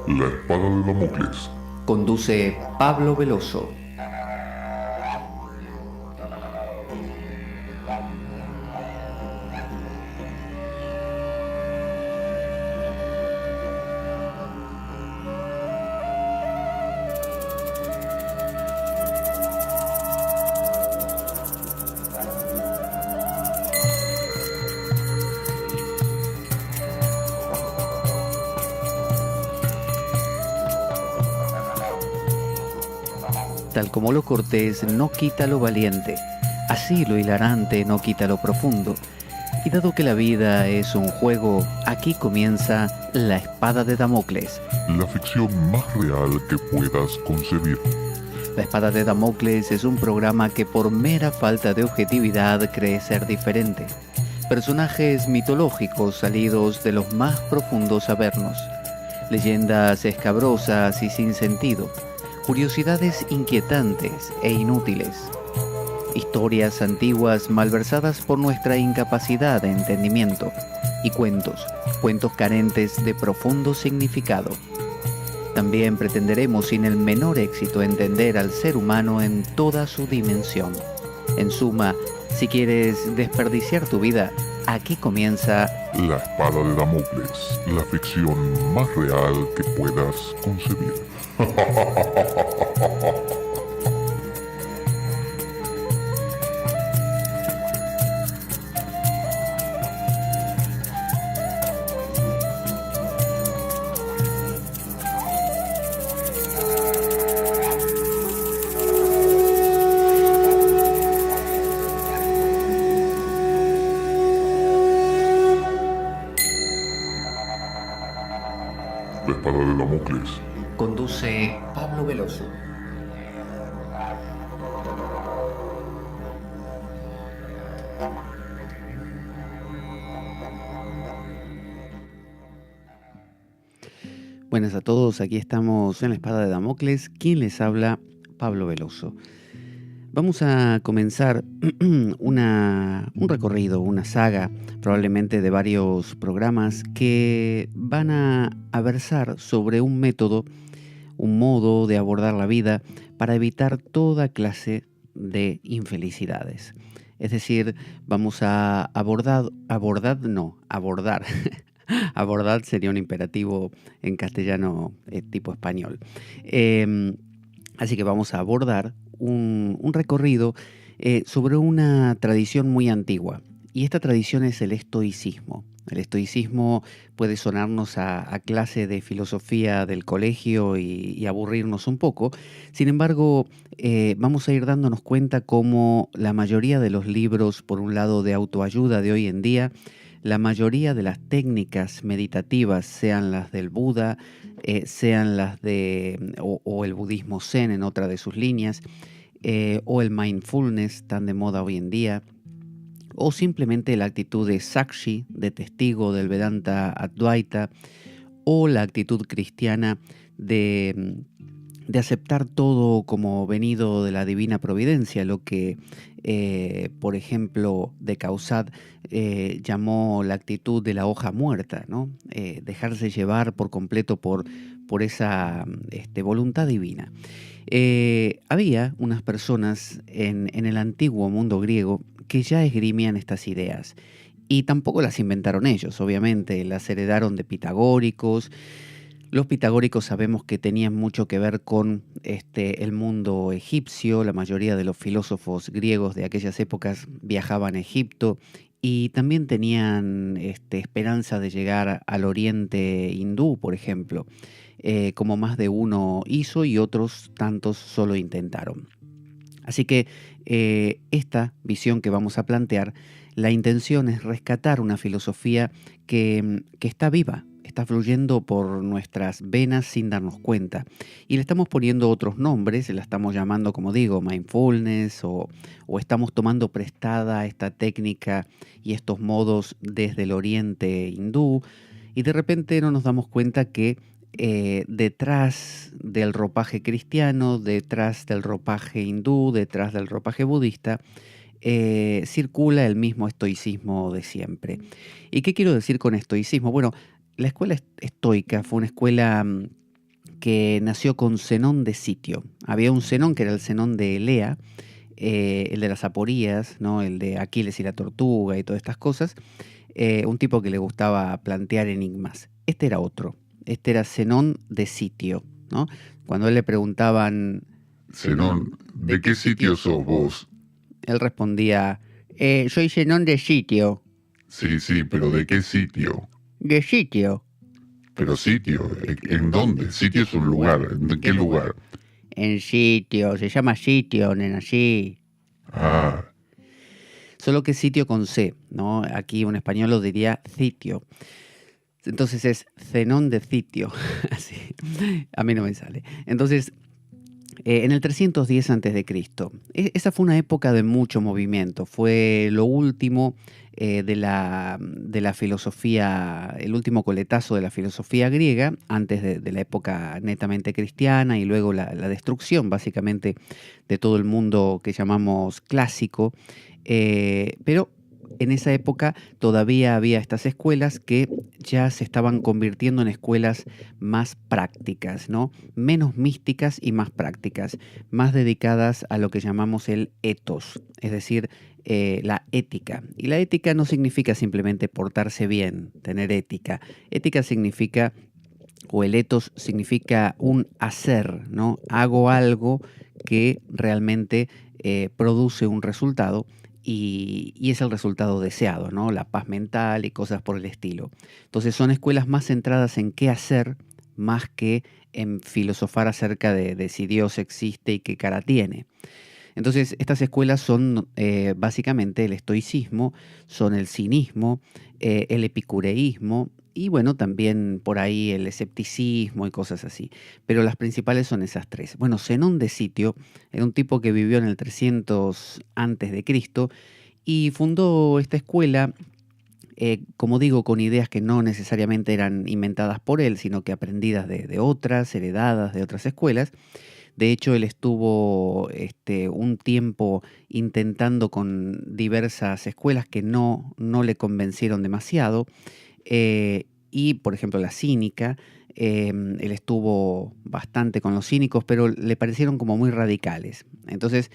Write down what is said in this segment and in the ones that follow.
La espada de Damocles. Conduce Pablo Veloso. Tal como lo cortés no quita lo valiente, así lo hilarante no quita lo profundo. Y dado que la vida es un juego, aquí comienza La Espada de Damocles. La ficción más real que puedas concebir. La Espada de Damocles es un programa que por mera falta de objetividad cree ser diferente. Personajes mitológicos salidos de los más profundos avernos. Leyendas escabrosas y sin sentido. Curiosidades inquietantes e inútiles. Historias antiguas malversadas por nuestra incapacidad de entendimiento. Y cuentos carentes de profundo significado. También pretenderemos sin el menor éxito entender al ser humano en toda su dimensión. En suma, si quieres desperdiciar tu vida, aquí comienza La espada de Damocles, la ficción más real que puedas concebir. La espada de Damocles. Conduce Pablo Veloso. Buenas a todos, aquí estamos en La Espada de Damocles. ¿Quién les habla? Pablo Veloso. Vamos a comenzar un recorrido, una saga, probablemente de varios programas que van a versar sobre un método, un modo de abordar la vida para evitar toda clase de infelicidades. Es decir, vamos a abordar. Abordar sería un imperativo en castellano tipo español. Así que vamos a abordar un recorrido sobre una tradición muy antigua. Y esta tradición es el estoicismo. El estoicismo puede sonarnos a clase de filosofía del colegio y aburrirnos un poco. Sin embargo, vamos a ir dándonos cuenta cómo la mayoría de los libros, por un lado de autoayuda de hoy en día, la mayoría de las técnicas meditativas, sean las del Buda, sean las o el budismo zen en otra de sus líneas, o el mindfulness tan de moda hoy en día, o simplemente la actitud de Sakshi, de testigo del Vedanta Advaita, o la actitud cristiana de aceptar todo como venido de la divina providencia, lo que, por ejemplo, de Caussade llamó la actitud de la hoja muerta, ¿no? Dejarse llevar por completo por esa voluntad divina. Había unas personas en el antiguo mundo griego que ya esgrimían estas ideas, y tampoco las inventaron ellos, obviamente, las heredaron de pitagóricos. Los pitagóricos sabemos que tenían mucho que ver con el mundo egipcio. La mayoría de los filósofos griegos de aquellas épocas viajaban a Egipto y también tenían esperanza de llegar al oriente hindú, por ejemplo, como más de uno hizo y otros tantos solo intentaron. Así que esta visión que vamos a plantear, la intención es rescatar una filosofía que está viva, está fluyendo por nuestras venas sin darnos cuenta. Y le estamos poniendo otros nombres, la estamos llamando, como digo, mindfulness, o estamos tomando prestada esta técnica y estos modos desde el oriente hindú, y de repente no nos damos cuenta que detrás del ropaje cristiano, detrás del ropaje hindú, detrás del ropaje budista, circula el mismo estoicismo de siempre. ¿Y qué quiero decir con estoicismo? Bueno, la escuela estoica fue una escuela que nació con Zenón de Sitio. Había un Zenón que era el Zenón de Elea, el de las aporías, ¿no? El de Aquiles y la tortuga y todas estas cosas. Un tipo que le gustaba plantear enigmas. Este era otro. Este era Zenón de Sitio, ¿no? Cuando a él le preguntaban, Zenón, ¿de qué sitio sos vos? él respondía, soy Zenón de Sitio. Sí, sí, pero ¿de qué sitio? De Sitio. Pero sitio, ¿en dónde? Sitio es un lugar, ¿en qué lugar? En Sitio, se llama Sitio, nena, sí. Ah, Solo que Sitio con C, ¿no? Aquí un español lo diría sitio. Entonces es Zenón de Sitio. Así. A mí no me sale. Entonces, en el 310 a.C., esa fue una época de mucho movimiento. Fue lo último de la filosofía, el último coletazo de la filosofía griega, antes de la época netamente cristiana y luego la destrucción, básicamente, de todo el mundo que llamamos clásico. Pero en esa época todavía había estas escuelas que ya se estaban convirtiendo en escuelas más prácticas, ¿no? Menos místicas y más prácticas, más dedicadas a lo que llamamos el ethos, es decir, la ética. Y la ética no significa simplemente portarse bien, tener ética. Ética significa, o el ethos significa un hacer, ¿no? Hago algo que realmente produce un resultado y es el resultado deseado, ¿no? La paz mental y cosas por el estilo. Entonces son escuelas más centradas en qué hacer más que en filosofar acerca de si Dios existe y qué cara tiene. Entonces, estas escuelas son básicamente el estoicismo, son el cinismo, el epicureísmo y bueno, también por ahí el escepticismo y cosas así. Pero las principales son esas tres. Bueno, Zenón de Sitio era un tipo que vivió en el 300 antes de Cristo y fundó esta escuela, como digo, con ideas que no necesariamente eran inventadas por él, sino que aprendidas de otras, heredadas de otras escuelas. De hecho, él estuvo un tiempo intentando con diversas escuelas que no le convencieron demasiado. Y, por ejemplo, la cínica, él estuvo bastante con los cínicos, pero le parecieron como muy radicales. Entonces,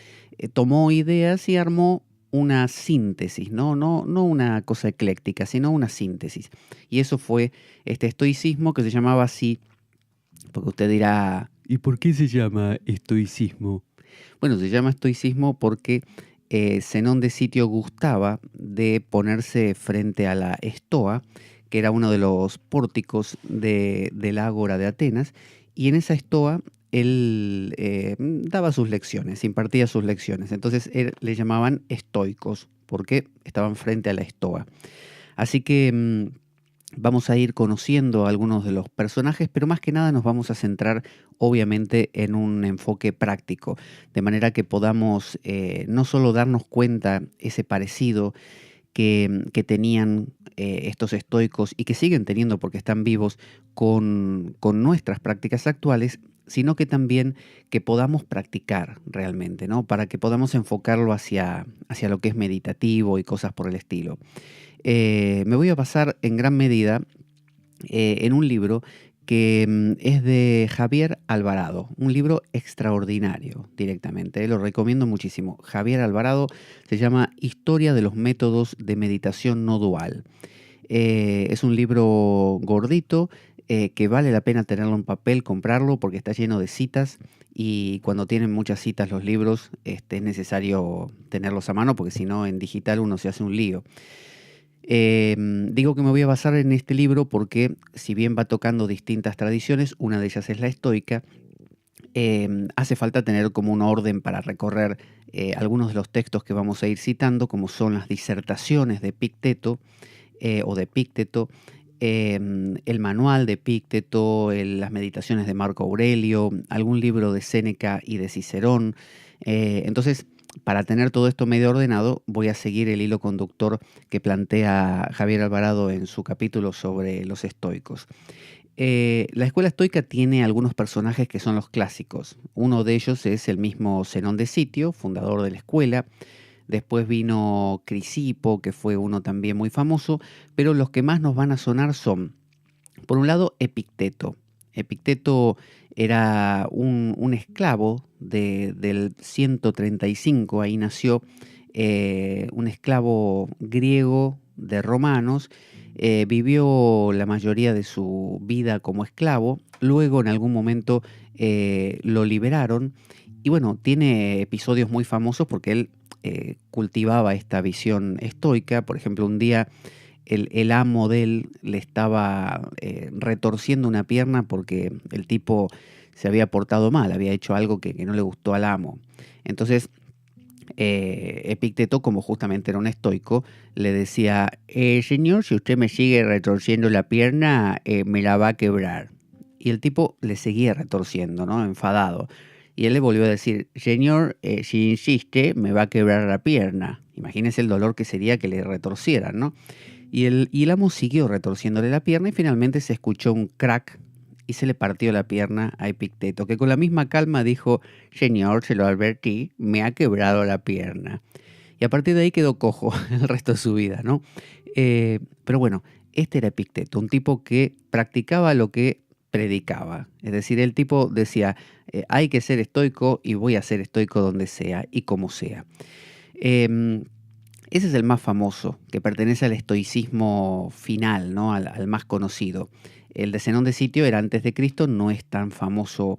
tomó ideas y armó una síntesis, ¿no? No una cosa ecléctica, sino una síntesis. Y eso fue este estoicismo que se llamaba así, porque usted dirá, ¿y por qué se llama estoicismo? Bueno, se llama estoicismo porque Zenón de Sitio gustaba de ponerse frente a la estoa, que era uno de los pórticos del ágora de Atenas, y en esa estoa él daba sus lecciones, impartía sus lecciones. Entonces le llamaban estoicos, porque estaban frente a la estoa. Así que vamos a ir conociendo a algunos de los personajes, pero más que nada nos vamos a centrar obviamente en un enfoque práctico, de manera que podamos no solo darnos cuenta ese parecido que tenían estos estoicos y que siguen teniendo porque están vivos con nuestras prácticas actuales, sino que también que podamos practicar realmente, ¿no? Para que podamos enfocarlo hacia lo que es meditativo y cosas por el estilo. Me voy a basar en gran medida en un libro que es de Javier Alvarado, un libro extraordinario directamente, lo recomiendo muchísimo. Javier Alvarado se llama Historia de los métodos de meditación no dual. Es un libro gordito que vale la pena tenerlo en papel, comprarlo porque está lleno de citas y cuando tienen muchas citas los libros es necesario tenerlos a mano porque si no en digital uno se hace un lío. Digo que me voy a basar en este libro porque si bien va tocando distintas tradiciones, una de ellas es la estoica, hace falta tener como un orden para recorrer algunos de los textos que vamos a ir citando, como son las disertaciones de Epicteto o de Epicteto, el manual de Epicteto, las meditaciones de Marco Aurelio, algún libro de Séneca y de Cicerón. Entonces, para tener todo esto medio ordenado, voy a seguir el hilo conductor que plantea Javier Alvarado en su capítulo sobre los estoicos. La escuela estoica tiene algunos personajes que son los clásicos. Uno de ellos es el mismo Zenón de Sitio, fundador de la escuela. después vino Crisipo, que fue uno también muy famoso, pero los que más nos van a sonar son, por un lado, Epicteto. Epicteto era un esclavo del 135, ahí nació, un esclavo griego de romanos, vivió la mayoría de su vida como esclavo, luego en algún momento lo liberaron y bueno, tiene episodios muy famosos porque él cultivaba esta visión estoica. Por ejemplo, un día el amo de él le estaba retorciendo una pierna porque el tipo se había portado mal, había hecho algo que no le gustó al amo. Entonces, Epicteto, como justamente era un estoico, le decía, señor, si usted me sigue retorciendo la pierna, me la va a quebrar. Y el tipo le seguía retorciendo, ¿no? Enfadado. Y él le volvió a decir, señor, si insiste, me va a quebrar la pierna. Imagínese el dolor que sería que le retorcieran, ¿no? Y el amo siguió retorciéndole la pierna y finalmente se escuchó un crack y se le partió la pierna a Epicteto, que con la misma calma dijo, señor, se lo advertí, me ha quebrado la pierna. Y a partir de ahí quedó cojo el resto de su vida, ¿no? Pero bueno, este era Epicteto, un tipo que practicaba lo que predicaba. Es decir, el tipo decía, hay que ser estoico y voy a ser estoico donde sea y como sea. Ese es el más famoso, que pertenece al estoicismo final, ¿no? al más conocido. El de Zenón de Sitio era antes de Cristo, no es tan famoso,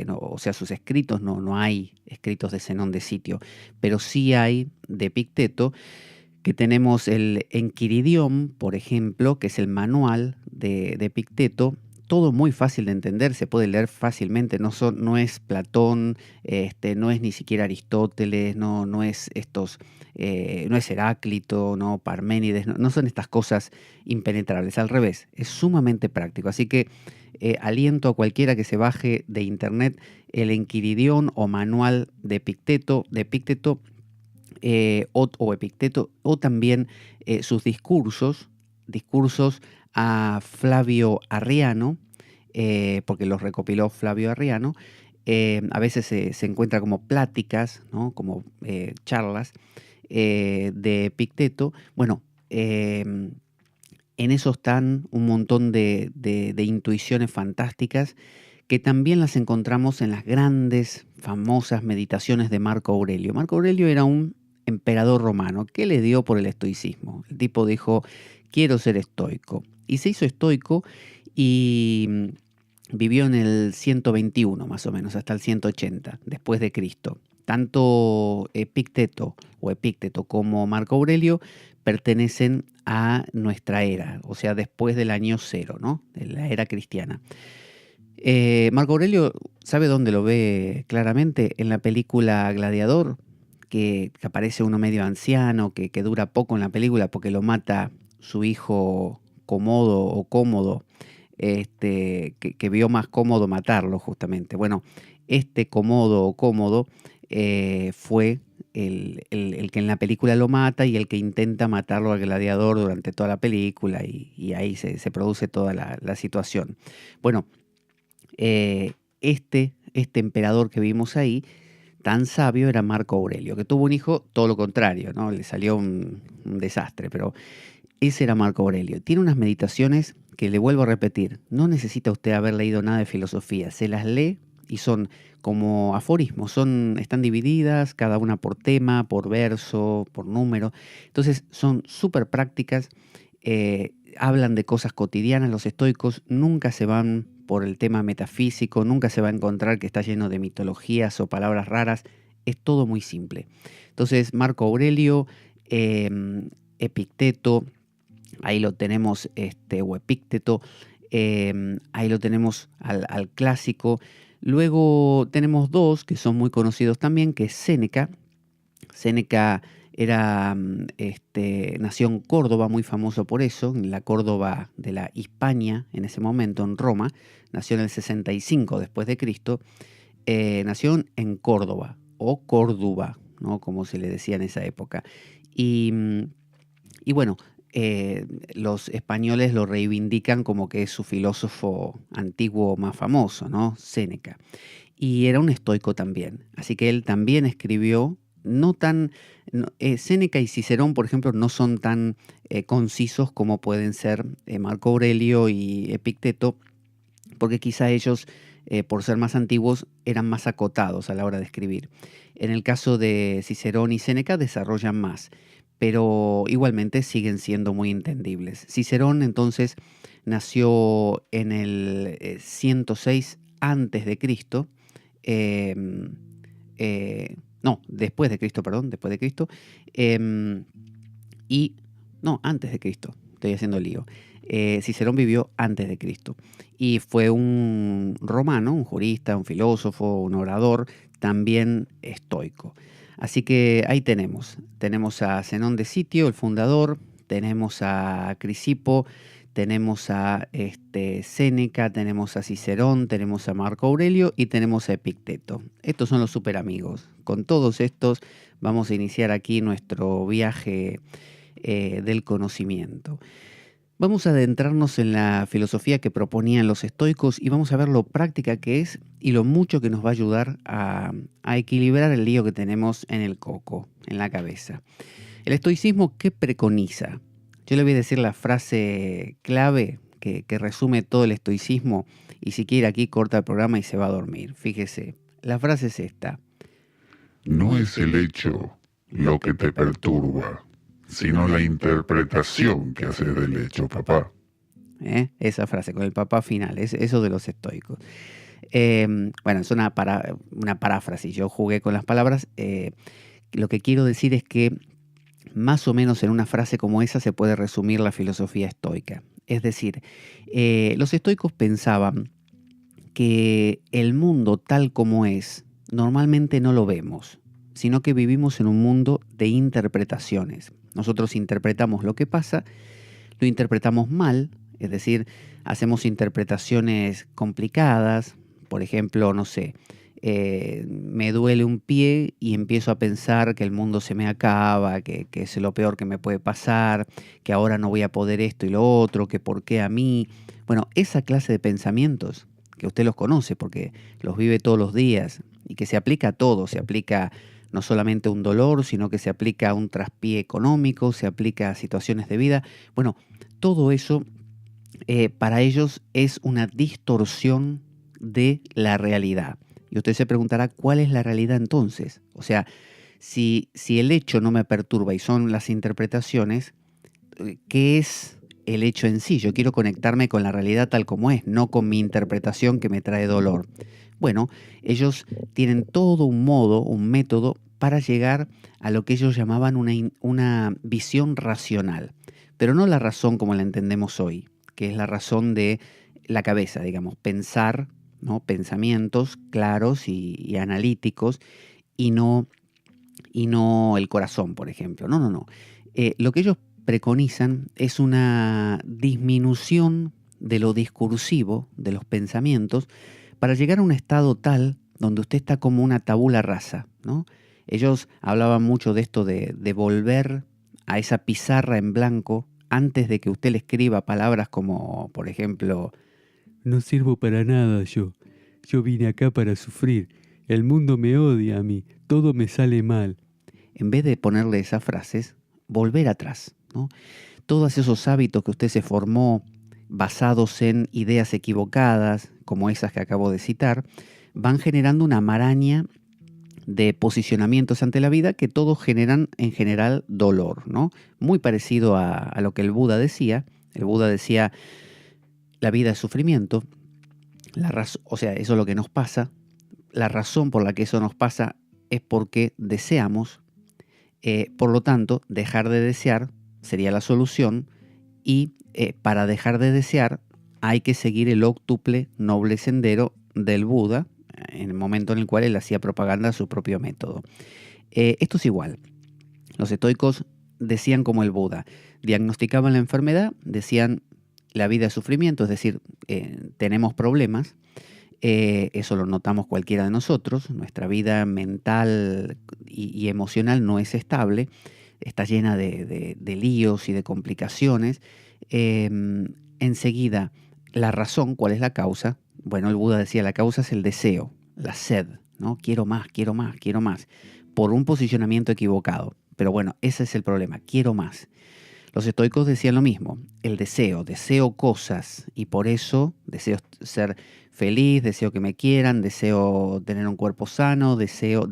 o sea, sus escritos, no hay escritos de Zenón de Sitio, pero sí hay de Epicteto, que tenemos el Enquiridión, por ejemplo, que es el manual de Epicteto, todo muy fácil de entender, se puede leer fácilmente, no es Platón, no es ni siquiera Aristóteles, no es no es Heráclito, no Parménides, no son estas cosas impenetrables, al revés, es sumamente práctico. Así que aliento a cualquiera que se baje de internet el Enquiridión o manual de Epicteto, o Epicteto, o también sus discursos a Flavio Arriano, porque los recopiló Flavio Arriano. A veces se encuentra como pláticas, ¿no? Como charlas de Epicteto. Bueno, en eso están un montón de intuiciones fantásticas que también las encontramos en las grandes, famosas meditaciones de Marco Aurelio. Marco Aurelio era un emperador romano. ¿Qué le dio por el estoicismo? El tipo dijo, quiero ser estoico. Y se hizo estoico y vivió en el 121 más o menos, hasta el 180 después de Cristo. Tanto Epicteto como Marco Aurelio pertenecen a nuestra era, o sea, después del año 0, ¿no? De la era cristiana. Marco Aurelio, ¿sabe dónde lo ve claramente? En la película Gladiador, que aparece uno medio anciano, que dura poco en la película porque lo mata su hijo Cómodo, que vio más cómodo matarlo justamente. Bueno, este Cómodo fue el que en la película lo mata y el que intenta matarlo al gladiador durante toda la película y ahí se produce toda la situación. Bueno, este emperador que vimos ahí, tan sabio, era Marco Aurelio, que tuvo un hijo todo lo contrario, ¿no? Le salió un desastre, pero ese era Marco Aurelio. Tiene unas meditaciones que le vuelvo a repetir, no necesita usted haber leído nada de filosofía, se las lee y son como aforismos, están divididas, cada una por tema, por verso, por número. Entonces son súper prácticas, hablan de cosas cotidianas. Los estoicos nunca se van por el tema metafísico, nunca se va a encontrar que está lleno de mitologías o palabras raras, es todo muy simple. Entonces Marco Aurelio, Epicteto, ahí lo tenemos, o Epicteto, ahí lo tenemos al clásico. Luego tenemos dos que son muy conocidos también, que es Séneca. Séneca nació en Córdoba, muy famoso por eso, en la Córdoba de la Hispania, en ese momento, en Roma. Nació en el 65 después de Cristo. Nació en Córdoba, o Córdoba, ¿no? Como se le decía en esa época. Y bueno, los españoles lo reivindican como que es su filósofo antiguo más famoso, ¿no? Séneca. Y era un estoico también. Así que él también escribió no tan... Séneca y Cicerón, por ejemplo, no son tan concisos como pueden ser Marco Aurelio y Epicteto, porque quizá ellos, por ser más antiguos, eran más acotados a la hora de escribir. En el caso de Cicerón y Séneca desarrollan más, pero igualmente siguen siendo muy entendibles. Cicerón entonces nació en el 106 antes de Cristo, eh, no, después de Cristo, perdón, después de Cristo, eh, y no, antes de Cristo, estoy haciendo lío. Cicerón vivió antes de Cristo y fue un romano, un jurista, un filósofo, un orador, también estoico. Así que ahí tenemos a Zenón de Sitio, el fundador, tenemos a Crisipo, tenemos a Séneca, tenemos a Cicerón, tenemos a Marco Aurelio y tenemos a Epicteto. Estos son los super amigos. Con todos estos vamos a iniciar aquí nuestro viaje del conocimiento. Vamos a adentrarnos en la filosofía que proponían los estoicos y vamos a ver lo práctica que es y lo mucho que nos va a ayudar a equilibrar el lío que tenemos en el coco, en la cabeza. El estoicismo, ¿qué preconiza? Yo le voy a decir la frase clave que resume todo el estoicismo y si quiere aquí corta el programa y se va a dormir. Fíjese, la frase es esta. No es el hecho lo que te perturba, sino la interpretación que haces del hecho, papá. Esa frase con el papá final, es eso de los estoicos. Bueno, es una paráfrasis, yo jugué con las palabras. Lo que quiero decir es que más o menos en una frase como esa se puede resumir la filosofía estoica. Es decir, los estoicos pensaban que el mundo tal como es normalmente no lo vemos, sino que vivimos en un mundo de interpretaciones. Nosotros interpretamos lo que pasa, lo interpretamos mal, es decir, hacemos interpretaciones complicadas. Por ejemplo, no sé, me duele un pie y empiezo a pensar que el mundo se me acaba, que es lo peor que me puede pasar, que ahora no voy a poder esto y lo otro, que por qué a mí. Bueno, esa clase de pensamientos, que usted los conoce porque los vive todos los días y que se aplica a todo, se aplica no solamente a un dolor, sino que se aplica a un traspié económico, se aplica a situaciones de vida. Bueno, todo eso para ellos es una distorsión de la realidad. Y usted se preguntará, ¿cuál es la realidad entonces? O sea, si el hecho no me perturba y son las interpretaciones, ¿qué es el hecho en sí? Yo quiero conectarme con la realidad tal como es, no con mi interpretación que me trae dolor. Bueno, ellos tienen todo un modo, un método para llegar a lo que ellos llamaban una visión racional, pero no la razón como la entendemos hoy, que es la razón de la cabeza, digamos, pensar, ¿no? Pensamientos claros y analíticos y no el corazón, por ejemplo. No, no, no. Lo que ellos preconizan es una disminución de lo discursivo, de los pensamientos, para llegar a un estado tal donde usted está como una tabula rasa, ¿no? Ellos hablaban mucho de esto de volver a esa pizarra en blanco antes de que usted le escriba palabras como, por ejemplo, no sirvo para nada yo. Yo vine acá para sufrir. El mundo me odia a mí. Todo me sale mal. En vez de ponerle esas frases, volver atrás, ¿no? Todos esos hábitos que usted se formó basados en ideas equivocadas, como esas que acabo de citar, van generando una maraña de posicionamientos ante la vida que todos generan en general dolor, ¿no? Muy parecido a lo que el Buda decía. El Buda decía, la vida es sufrimiento, o sea, eso es lo que nos pasa. La razón por la que eso nos pasa es porque deseamos. Por lo tanto, dejar de desear sería la solución y para dejar de desear hay que seguir el óctuple noble sendero del Buda en el momento en el cual él hacía propaganda a su propio método. Esto es igual. Los estoicos decían como el Buda, diagnosticaban la enfermedad, decían la vida es sufrimiento, es decir, tenemos problemas. Eso lo notamos cualquiera de nosotros. Nuestra vida mental y emocional no es estable, está llena de líos y de complicaciones. Enseguida, la razón, ¿cuál es la causa? Bueno, el Buda decía, la causa es el deseo, la sed, ¿no? Quiero más, quiero más, quiero más. por un posicionamiento equivocado. Pero bueno, ese es el problema, quiero más. Los estoicos decían lo mismo, el deseo cosas y por eso deseo ser feliz, deseo que me quieran, deseo tener un cuerpo sano, deseo.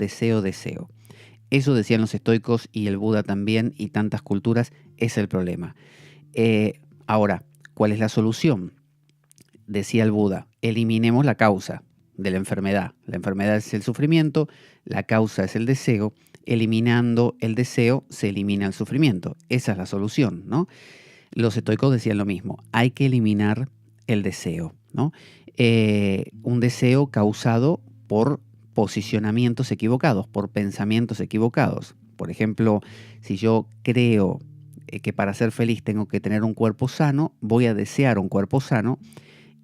Eso decían los estoicos y el Buda también y tantas culturas, es el problema. Ahora, ¿cuál es la solución? Decía el Buda, eliminemos la causa de la enfermedad. La enfermedad es el sufrimiento, la causa es el deseo. Eliminando el deseo, se elimina el sufrimiento. Esa es la solución, ¿no? Los estoicos decían lo mismo, hay que eliminar el deseo, ¿no? Un deseo causado por posicionamientos equivocados, por pensamientos equivocados. Por ejemplo, si yo creo que para ser feliz tengo que tener un cuerpo sano, voy a desear un cuerpo sano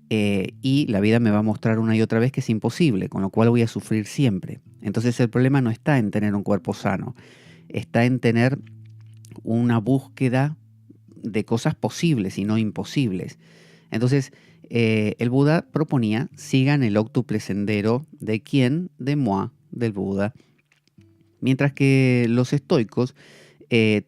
y la vida me va a mostrar una y otra vez que es imposible, con lo cual voy a sufrir siempre. Entonces el problema no está en tener un cuerpo sano, está en tener una búsqueda de cosas posibles y no imposibles. Entonces el Buda proponía, sigan el óctuple sendero de quién, de Moi, del Buda. Mientras que los estoicos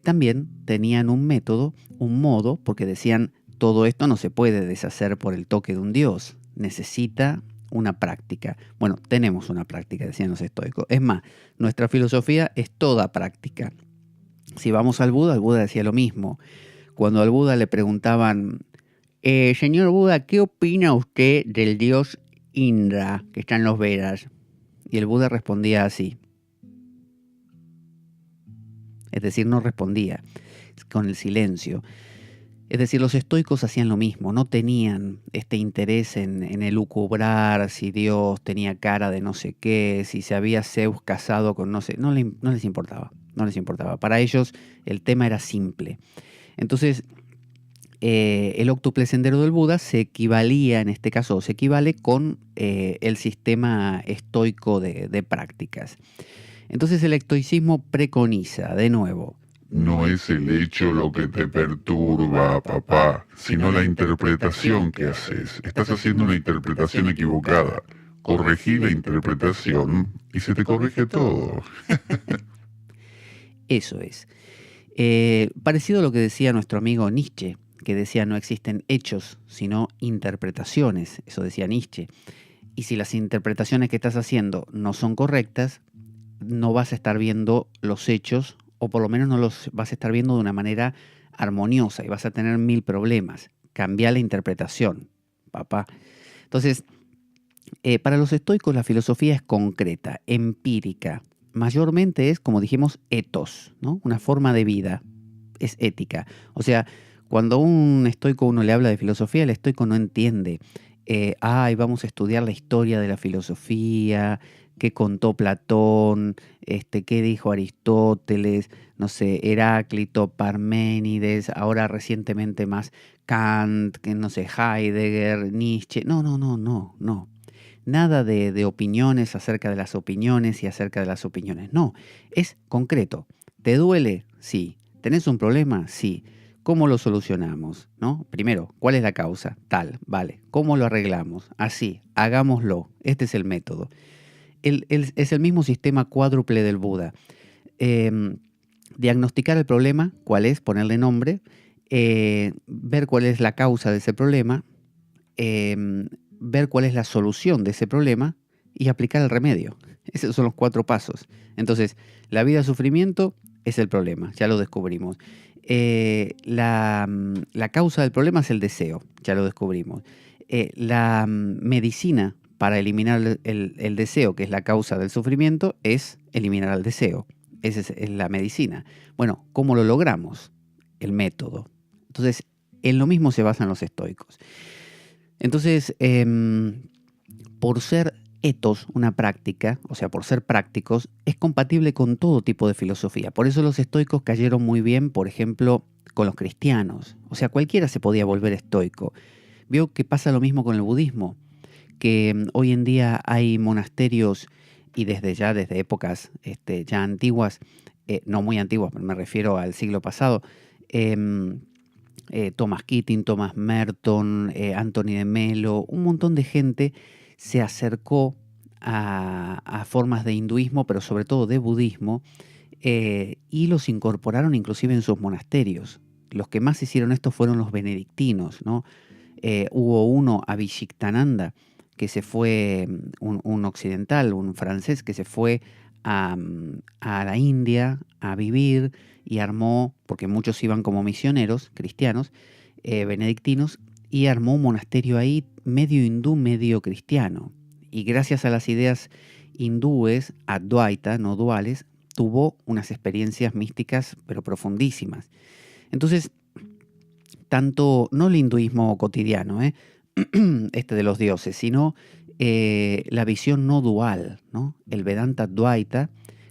también tenían un método, un modo, porque decían, todo esto no se puede deshacer por el toque de un dios, necesita una práctica. Bueno, tenemos una práctica, decían los estoicos. Es más, nuestra filosofía es toda práctica. Si vamos al Buda decía lo mismo. Cuando al Buda le preguntaban, señor Buda, ¿qué opina usted del dios Indra que está en los Vedas? Y el Buda respondía así. Es decir, no respondía, con el silencio. Es decir, los estoicos hacían lo mismo, no tenían este interés en elucubrar si Dios tenía cara de no sé qué, si se había Zeus casado con no sé, no les importaba, no les importaba. Para ellos el tema era simple. Entonces, el óctuple sendero del Buda se equivalía, en este caso, se equivale con el sistema estoico de prácticas. Entonces el estoicismo preconiza, de nuevo, no es el hecho lo que te perturba, papá, sino la interpretación que haces. Estás haciendo una interpretación equivocada. Corregí la interpretación y se te corrige todo. Eso es. Parecido a lo que decía nuestro amigo Nietzsche, que decía no existen hechos, sino interpretaciones. Eso decía Nietzsche. Y si las interpretaciones que estás haciendo no son correctas, no vas a estar viendo los hechos, o por lo menos no los vas a estar viendo de una manera armoniosa y vas a tener 1000 problemas. Cambia la interpretación, papá. Entonces, para los estoicos la filosofía es concreta, empírica. Mayormente es, como dijimos, ethos, ¿no? Una forma de vida, es ética. O sea, cuando a un estoico uno le habla de filosofía, el estoico no entiende. Vamos a estudiar la historia de la filosofía, qué contó Platón, qué dijo Aristóteles, no sé, Heráclito, Parménides, ahora recientemente más Kant, que no sé, Heidegger, Nietzsche. No. Nada de opiniones acerca de las opiniones y acerca de las opiniones. No, es concreto. ¿Te duele? Sí. ¿Tenés un problema? Sí. ¿Cómo lo solucionamos? ¿No? Primero, ¿cuál es la causa? Tal, vale. ¿Cómo lo arreglamos? Así, hagámoslo. Este es el método. Es el mismo sistema cuádruple del Buda. Diagnosticar el problema, cuál es, ponerle nombre, ver cuál es la causa de ese problema, ver cuál es la solución de ese problema y aplicar el remedio. Esos son los 4 pasos. Entonces, la vida sufrimiento es el problema, ya lo descubrimos. La causa del problema es el deseo, ya lo descubrimos. La medicina para eliminar el deseo, que es la causa del sufrimiento, es eliminar el deseo. Esa es la medicina. Bueno, ¿cómo lo logramos? El método. Entonces, en lo mismo se basan los estoicos. Entonces, por ser ethos, una práctica, o sea, por ser prácticos, es compatible con todo tipo de filosofía. Por eso los estoicos cayeron muy bien, por ejemplo, con los cristianos. O sea, cualquiera se podía volver estoico. Veo que pasa lo mismo con el budismo, que hoy en día hay monasterios y desde épocas ya antiguas, no muy antiguas, pero me refiero al siglo pasado, Thomas Keating, Thomas Merton, Anthony de Melo, un montón de gente se acercó a formas de hinduismo, pero sobre todo de budismo, y los incorporaron inclusive en sus monasterios. Los que más hicieron esto fueron los benedictinos, ¿no? Hubo uno, Abhishektananda, que se fue, un occidental, un francés, que se fue a la India a vivir y armó, porque muchos iban como misioneros cristianos, benedictinos, y armó un monasterio ahí medio hindú, medio cristiano. Y gracias a las ideas hindúes, Advaita, no duales, tuvo unas experiencias místicas pero profundísimas. Entonces, tanto, no el hinduismo cotidiano, este de los dioses, sino la visión no dual, ¿no? El Vedanta Advaita,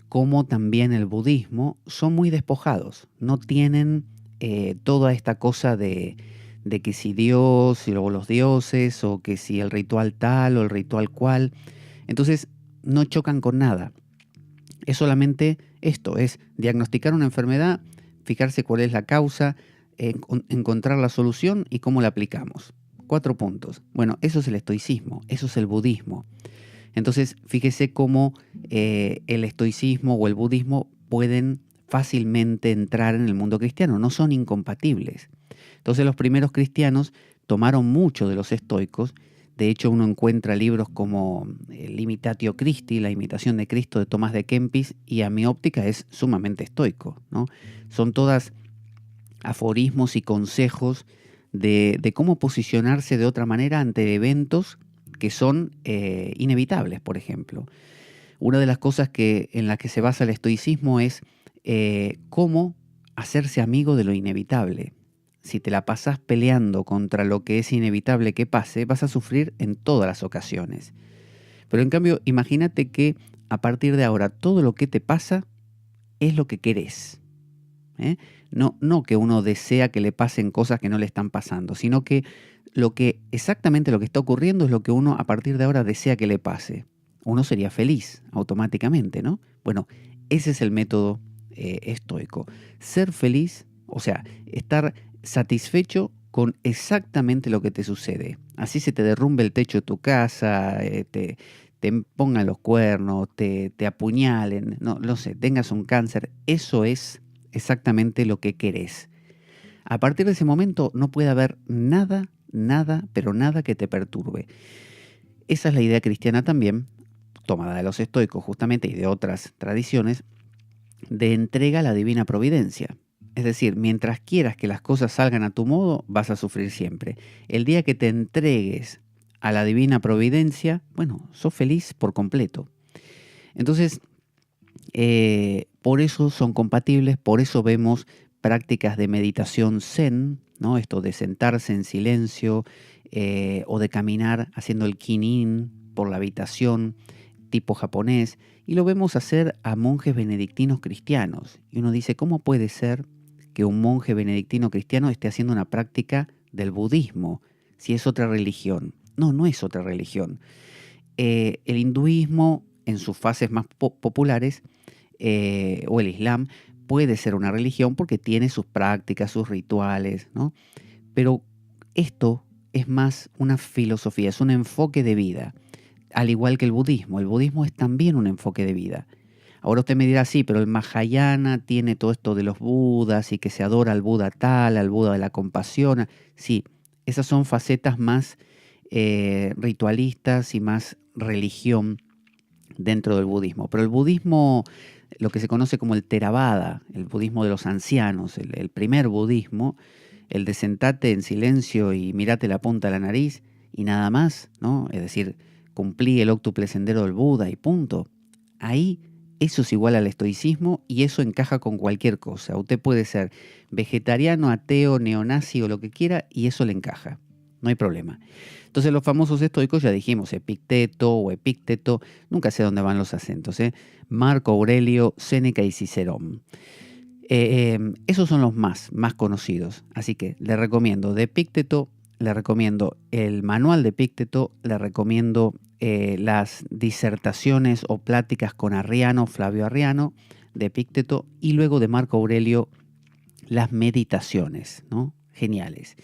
como también el budismo, son muy despojados, no tienen toda esta cosa de que si Dios, y luego los dioses, o que si el ritual tal o el ritual cual. Entonces no chocan con nada. Es solamente esto, es diagnosticar una enfermedad, fijarse cuál es la causa, encontrar la solución y cómo la aplicamos. 4 puntos. Bueno, eso es el estoicismo, eso es el budismo. Entonces, fíjese cómo el estoicismo o el budismo pueden fácilmente entrar en el mundo cristiano, no son incompatibles. Entonces, los primeros cristianos tomaron mucho de los estoicos. De hecho, uno encuentra libros como el Imitatio Christi, la imitación de Cristo de Tomás de Kempis, y a mi óptica es sumamente estoico, ¿no? Son todas aforismos y consejos de cómo posicionarse de otra manera ante eventos que son inevitables, por ejemplo. Una de las cosas en las que se basa el estoicismo es cómo hacerse amigo de lo inevitable. Si te la pasás peleando contra lo que es inevitable que pase, vas a sufrir en todas las ocasiones. Pero en cambio, imagínate que a partir de ahora todo lo que te pasa es lo que querés. No que uno desea que le pasen cosas que no le están pasando, sino que exactamente lo que está ocurriendo es lo que uno a partir de ahora desea que le pase. Uno sería feliz automáticamente, ¿no? Bueno, ese es el método estoico. Ser feliz, o sea, estar satisfecho con exactamente lo que te sucede. Así se te derrumbe el techo de tu casa, te pongan los cuernos, te apuñalen, no sé, tengas un cáncer. Eso es exactamente lo que querés. A partir de ese momento no puede haber nada, pero nada que te perturbe. Esa es la idea cristiana también, tomada de los estoicos justamente y de otras tradiciones, de entrega a la divina providencia. Es decir, mientras quieras que las cosas salgan a tu modo, vas a sufrir siempre. El día que te entregues a la divina providencia, bueno, sos feliz por completo. Entonces, por eso son compatibles, por eso vemos prácticas de meditación zen, ¿no? Esto de sentarse en silencio o de caminar haciendo el kin-in por la habitación tipo japonés, y lo vemos hacer a monjes benedictinos cristianos. Y uno dice, ¿cómo puede ser que un monje benedictino cristiano esté haciendo una práctica del budismo si es otra religión? No es otra religión. El hinduismo, en sus fases más populares, o el Islam, puede ser una religión porque tiene sus prácticas, sus rituales, ¿no? Pero esto es más una filosofía, es un enfoque de vida, al igual que el budismo. El budismo es también un enfoque de vida. Ahora usted me dirá, sí, pero el Mahayana tiene todo esto de los budas y que se adora al Buda tal, al Buda de la compasión. Sí, esas son facetas más ritualistas y más religión dentro del budismo. Pero el budismo, lo que se conoce como el Theravada, el budismo de los ancianos, el primer budismo, el de sentate en silencio y mirate la punta de la nariz y nada más, ¿no? Es decir, cumplí el óctuple sendero del Buda y punto. Ahí eso es igual al estoicismo y eso encaja con cualquier cosa. Usted puede ser vegetariano, ateo, neonazi o lo que quiera y eso le encaja. No hay problema. Entonces los famosos estoicos, ya dijimos, Epicteto o Epícteto, nunca sé dónde van los acentos, Marco Aurelio, Séneca y Cicerón. Esos son los más conocidos. Así que le recomiendo de Epícteto, le recomiendo el manual de Epícteto, le recomiendo las disertaciones o pláticas con Arriano, Flavio Arriano, de Epícteto, y luego de Marco Aurelio, las meditaciones, ¿no? Geniales.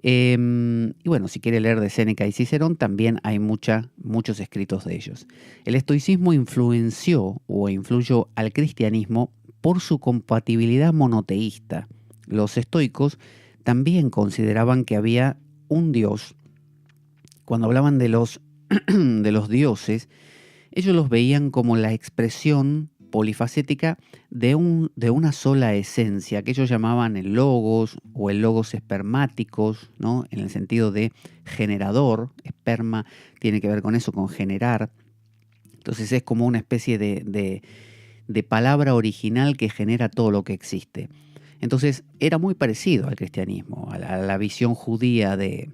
Y bueno, si quiere leer de Séneca y Cicerón, también hay muchos escritos de ellos. El estoicismo influenció o influyó al cristianismo por su compatibilidad monoteísta. Los estoicos también consideraban que había un dios. Cuando hablaban de de los dioses, ellos los veían como la expresión polifacética de una sola esencia, que ellos llamaban el logos o el logos espermáticos, ¿no? En el sentido de generador. Esperma tiene que ver con eso, con generar. Entonces es como una especie de palabra original que genera todo lo que existe. Entonces era muy parecido al cristianismo, a la visión judía de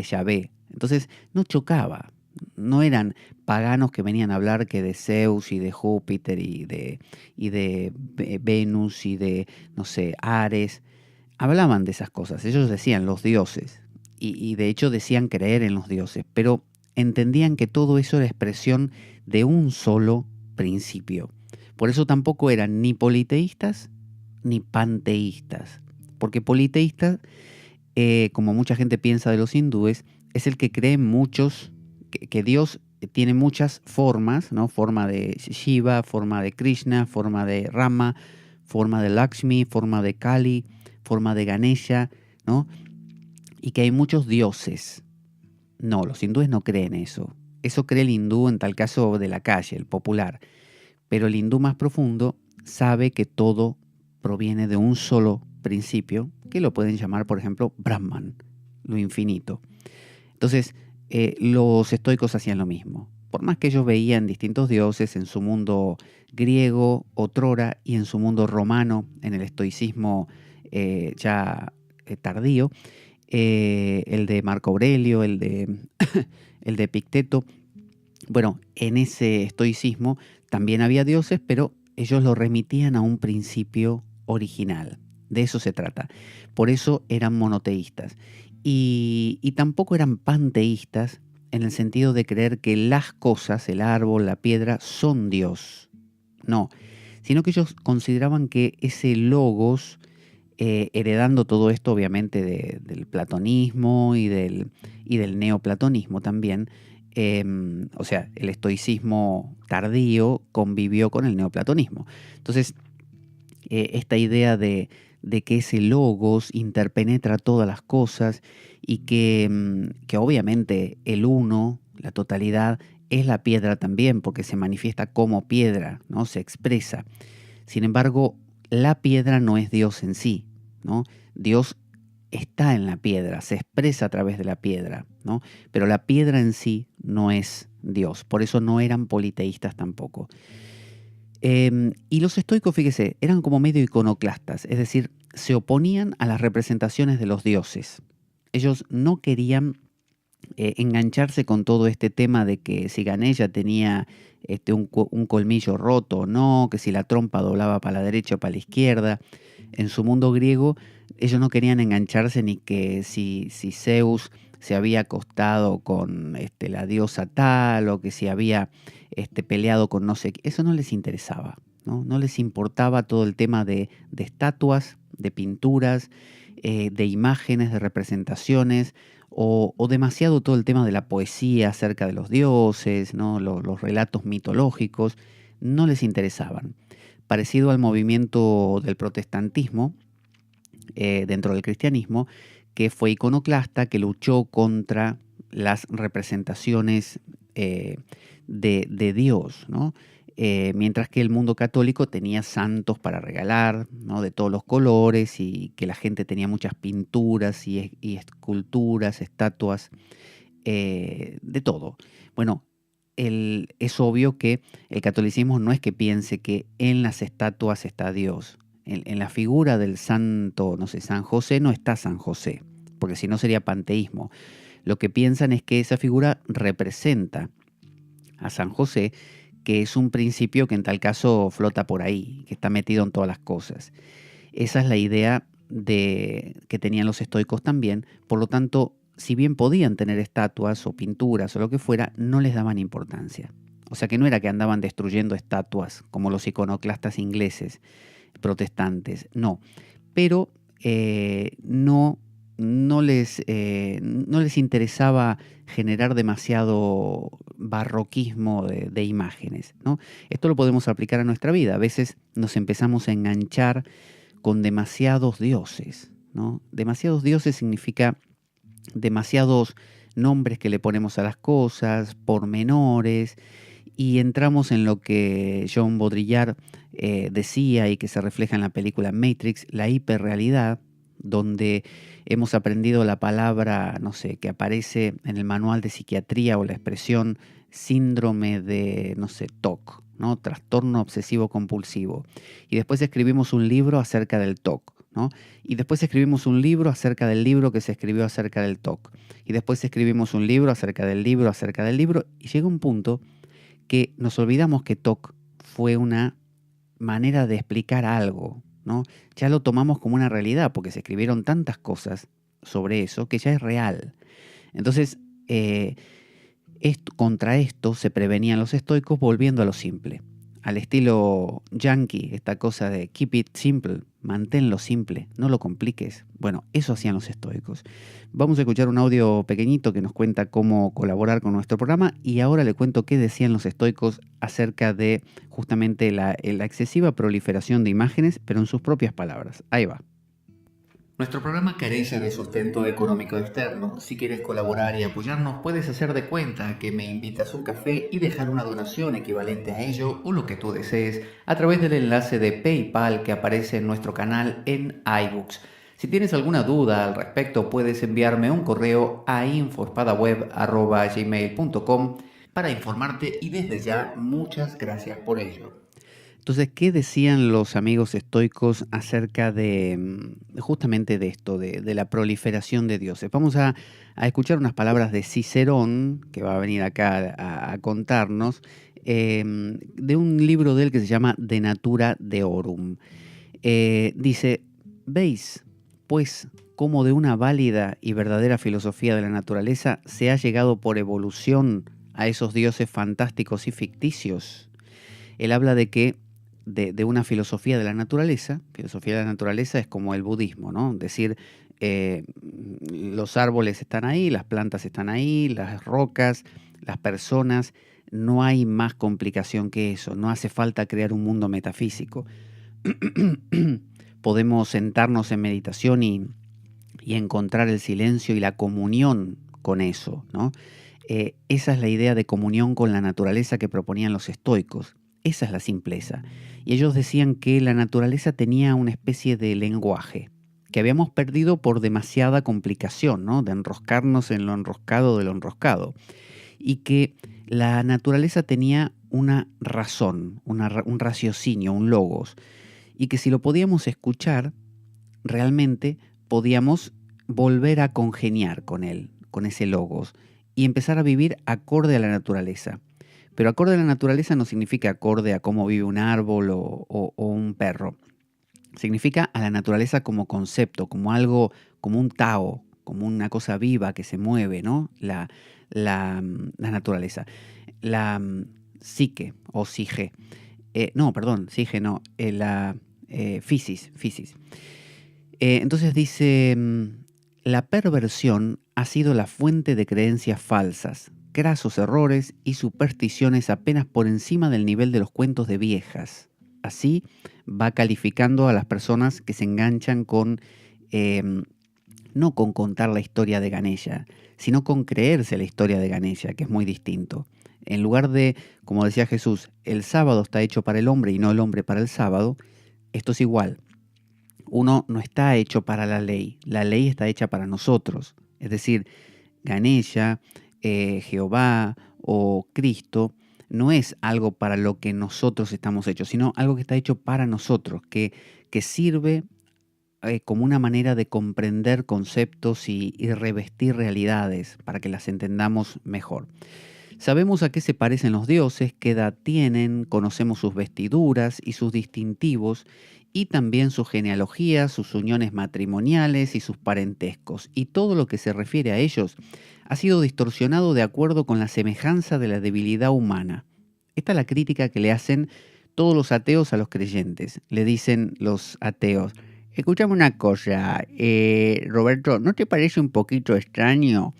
Yahvé. Entonces no chocaba. No eran paganos que venían a hablar que de Zeus y de Júpiter y de Venus y de, no sé, Ares. Hablaban de esas cosas. Ellos decían los dioses. Y de hecho decían creer en los dioses. Pero entendían que todo eso era expresión de un solo principio. Por eso tampoco eran ni politeístas ni panteístas. Porque politeístas, como mucha gente piensa de los hindúes, es el que cree que Dios tiene muchas formas, ¿no? Forma de Shiva, forma de Krishna, forma de Rama, forma de Lakshmi, forma de Kali, forma de Ganesha, ¿no? Y que hay muchos dioses. No, los hindúes no creen eso. Eso cree el hindú en tal caso de la calle, el popular. Pero el hindú más profundo sabe que todo proviene de un solo principio, que lo pueden llamar, por ejemplo, Brahman, lo infinito. Entonces, los estoicos hacían lo mismo. Por más que ellos veían distintos dioses en su mundo griego, otrora, y en su mundo romano, en el estoicismo tardío, el de Marco Aurelio, el de Epicteto. Bueno, en ese estoicismo también había dioses, pero ellos lo remitían a un principio original. De eso se trata. Por eso eran monoteístas. Y tampoco eran panteístas en el sentido de creer que las cosas, el árbol, la piedra, son Dios. No, sino que ellos consideraban que ese logos, heredando todo esto obviamente del platonismo y del neoplatonismo también, o sea, el estoicismo tardío convivió con el neoplatonismo. Entonces, esta idea de que ese logos interpenetra todas las cosas y que obviamente el uno, la totalidad, es la piedra también, porque se manifiesta como piedra, ¿no? Se expresa. Sin embargo, la piedra no es Dios en sí, ¿no? Dios está en la piedra, se expresa a través de la piedra, ¿no? Pero la piedra en sí no es Dios, por eso no eran politeístas tampoco. Y los estoicos, fíjese, eran como medio iconoclastas, es decir, se oponían a las representaciones de los dioses. Ellos no querían engancharse con todo este tema de que si Ganesha tenía un colmillo roto o no, que si la trompa doblaba para la derecha o para la izquierda. En su mundo griego, ellos no querían engancharse ni que si Zeus se había acostado con la diosa tal o que si había peleado con no sé qué. Eso no les interesaba, ¿no? No les importaba todo el tema de estatuas, de pinturas, de imágenes, de representaciones, o demasiado todo el tema de la poesía acerca de los dioses, ¿no? Los relatos mitológicos, no les interesaban. Parecido al movimiento del protestantismo, dentro del cristianismo, que fue iconoclasta, que luchó contra las representaciones de Dios, ¿no? Mientras que el mundo católico tenía santos para regalar, ¿no? De todos los colores, y que la gente tenía muchas pinturas y esculturas, estatuas, de todo. Bueno, es obvio que el catolicismo no es que piense que en las estatuas está Dios. En la figura del santo, no sé, San José, no está San José, porque si no sería panteísmo. Lo que piensan es que esa figura representa a San José, que es un principio que en tal caso flota por ahí, que está metido en todas las cosas. Esa es la idea que tenían los estoicos también. Por lo tanto, si bien podían tener estatuas o pinturas o lo que fuera, no les daban importancia. O sea que no era que andaban destruyendo estatuas como los iconoclastas ingleses, protestantes, no. Pero no no les interesaba generar demasiado barroquismo de imágenes, ¿no? Esto lo podemos aplicar a nuestra vida. A veces nos empezamos a enganchar con demasiados dioses, ¿no? Demasiados dioses significa demasiados nombres que le ponemos a las cosas, pormenores, y entramos en lo que John Baudrillard decía y que se refleja en la película Matrix, la hiperrealidad, donde hemos aprendido la palabra, no sé, que aparece en el manual de psiquiatría o la expresión síndrome de, no sé, TOC, ¿no? Trastorno obsesivo compulsivo. Y después escribimos un libro acerca del TOC, ¿no? Y después escribimos un libro acerca del libro que se escribió acerca del TOC. Y después escribimos un libro acerca del libro acerca del libro. Y llega un punto que nos olvidamos que TOC fue una manera de explicar algo, ¿no? Ya lo tomamos como una realidad porque se escribieron tantas cosas sobre eso que ya es real. Entonces, contra esto se prevenían los estoicos volviendo a lo simple. Al estilo yankee, esta cosa de keep it simple, manténlo simple, no lo compliques. Bueno, eso hacían los estoicos. Vamos a escuchar un audio pequeñito que nos cuenta cómo colaborar con nuestro programa y ahora le cuento qué decían los estoicos acerca de justamente la excesiva proliferación de imágenes, pero en sus propias palabras. Ahí va. Nuestro programa carece de sustento económico externo. Si quieres colaborar y apoyarnos, puedes hacer de cuenta que me invitas un café y dejar una donación equivalente a ello o lo que tú desees a través del enlace de PayPal que aparece en nuestro canal en iBooks. Si tienes alguna duda al respecto, puedes enviarme un correo a infoespadaweb@gmail.com para informarte y desde ya muchas gracias por ello. Entonces, ¿qué decían los amigos estoicos acerca de justamente de esto, de la proliferación de dioses? Vamos a escuchar unas palabras de Cicerón, que va a venir acá a contarnos, de un libro de él que se llama De Natura Deorum. Dice, ¿veis, pues, cómo de una válida y verdadera filosofía de la naturaleza se ha llegado por evolución a esos dioses fantásticos y ficticios? Él habla de que de una filosofía de la naturaleza es como el budismo, ¿no? Es decir, los árboles están ahí, las plantas están ahí, las rocas, las personas, no hay más complicación que eso, no hace falta crear un mundo metafísico. Podemos sentarnos en meditación y encontrar el silencio y la comunión con eso, ¿no? Esa es la idea de comunión con la naturaleza que proponían los estoicos. Esa es la simpleza. Y ellos decían que la naturaleza tenía una especie de lenguaje que habíamos perdido por demasiada complicación, ¿no? De enroscarnos en lo enroscado de lo enroscado. Y que la naturaleza tenía una razón, un raciocinio, un logos. Y que si lo podíamos escuchar, realmente podíamos volver a congeniar con él, con ese logos, y empezar a vivir acorde a la naturaleza. Pero acorde a la naturaleza no significa acorde a cómo vive un árbol o un perro. Significa a la naturaleza como concepto, como algo, como un Tao, como una cosa viva que se mueve, ¿no? La naturaleza. La psique o sige. Sige no. La physis. Entonces dice, la perversión ha sido la fuente de creencias falsas, grasos errores y supersticiones apenas por encima del nivel de los cuentos de viejas. Así va calificando a las personas que se enganchan con, no con contar la historia de Ganesha, sino con creerse la historia de Ganesha, que es muy distinto. En lugar de, como decía Jesús, el sábado está hecho para el hombre y no el hombre para el sábado, esto es igual. Uno no está hecho para la ley está hecha para nosotros. Es decir, Ganesha, Jehová o Cristo no es algo para lo que nosotros estamos hechos, sino algo que está hecho para nosotros, que sirve como una manera de comprender conceptos y revestir realidades para que las entendamos mejor. Sabemos a qué se parecen los dioses, qué edad tienen, conocemos sus vestiduras y sus distintivos, y también su genealogía, sus uniones matrimoniales y sus parentescos, y todo lo que se refiere a ellos ha sido distorsionado de acuerdo con la semejanza de la debilidad humana. Esta es la crítica que le hacen todos los ateos a los creyentes. Le dicen los ateos, Escúchame una cosa, Roberto, ¿no te parece un poquito extraño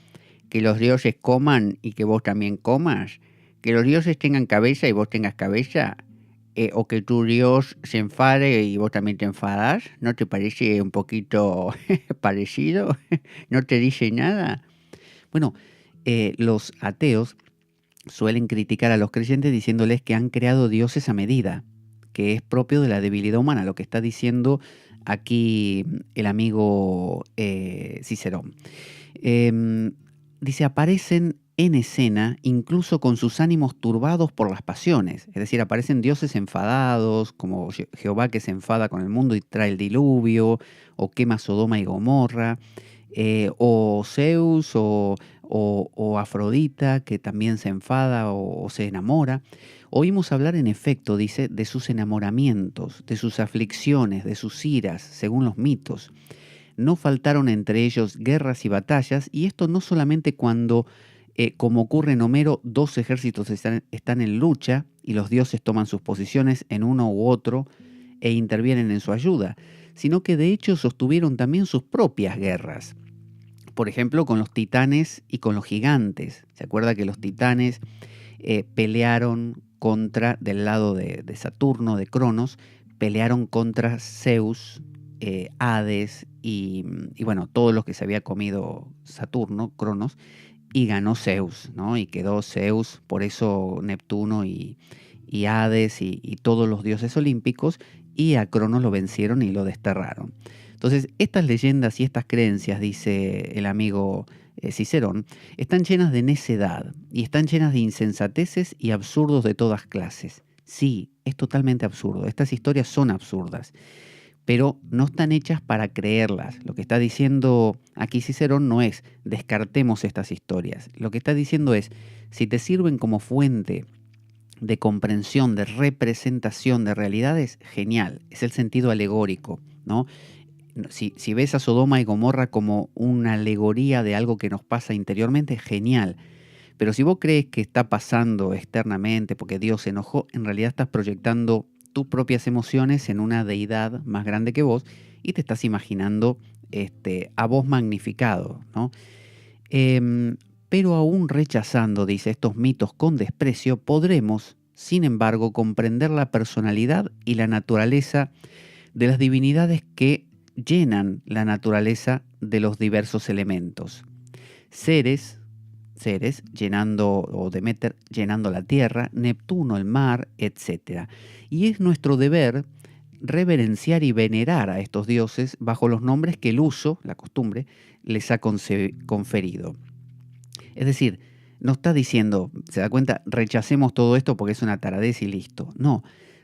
que los dioses coman y que vos también comas? Que los dioses tengan cabeza y vos tengas cabeza. O que tu Dios se enfade y vos también te enfadas. ¿No te parece un poquito parecido? ¿No te dice nada? Bueno, los ateos suelen criticar a los creyentes diciéndoles que han creado dioses a medida, que es propio de la debilidad humana, lo que está diciendo aquí el amigo Cicerón. Dice, aparecen en escena incluso con sus ánimos turbados por las pasiones, es decir, aparecen dioses enfadados, como Jehová que se enfada con el mundo y trae el diluvio, o quema Sodoma y Gomorra, o Zeus o Afrodita que también se enfada o se enamora. Oímos hablar en efecto, dice, de sus enamoramientos, de sus aflicciones, de sus iras, según los mitos. No faltaron entre ellos guerras y batallas, y esto no solamente cuando, como ocurre en Homero, dos ejércitos están en lucha y los dioses toman sus posiciones en uno u otro e intervienen en su ayuda, sino que de hecho sostuvieron también sus propias guerras. Por ejemplo, con los titanes y con los gigantes. ¿Se acuerda que los titanes pelearon del lado de Saturno, de Cronos, pelearon contra Zeus, Hades y bueno, todos los que se había comido Saturno, Cronos, y ganó Zeus, ¿no? Y quedó Zeus, por eso Neptuno y Hades y todos los dioses olímpicos, y a Cronos lo vencieron y lo desterraron. Entonces, estas leyendas y estas creencias, dice el amigo Cicerón, están llenas de necedad y están llenas de insensateces y absurdos de todas clases. Sí, es totalmente absurdo. Estas historias son absurdas, pero no están hechas para creerlas. Lo que está diciendo aquí Cicerón no es descartemos estas historias. Lo que está diciendo es, si te sirven como fuente de comprensión, de representación de realidades, genial. Es el sentido alegórico, ¿no? Si ves a Sodoma y Gomorra como una alegoría de algo que nos pasa interiormente, genial. Pero si vos crees que está pasando externamente porque Dios se enojó, en realidad estás proyectando tus propias emociones en una deidad más grande que vos y te estás imaginando a vos magnificado, ¿no? Pero aún rechazando, dice, estos mitos con desprecio, podremos, sin embargo, comprender la personalidad y la naturaleza de las divinidades que llenan la naturaleza de los diversos elementos. Ceres llenando, o Demeter llenando la tierra, Neptuno el mar, etc. Y es nuestro deber reverenciar y venerar a estos dioses bajo los nombres que el uso, la costumbre, les ha conferido. Es decir, no está diciendo, ¿se da cuenta? Rechacemos todo esto porque es una taradez y listo. No,